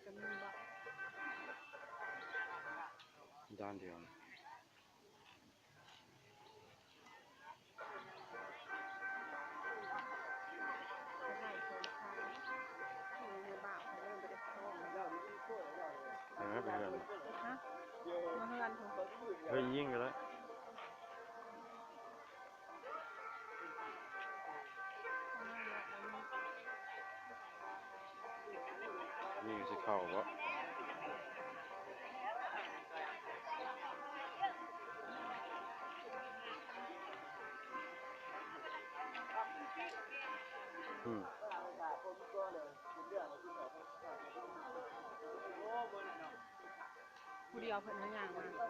ก็มีบ่ด้านเดียวให้คนไทยมือบ่าวเขาเริ่มไปได้ท้องแล้วไปเรือนฮะมาเฮือนผมเฮ้ยยิ่งกันแล้วยิ่งสิเข่าวะผู้เดียวเพิ่นทั้งอย่างมา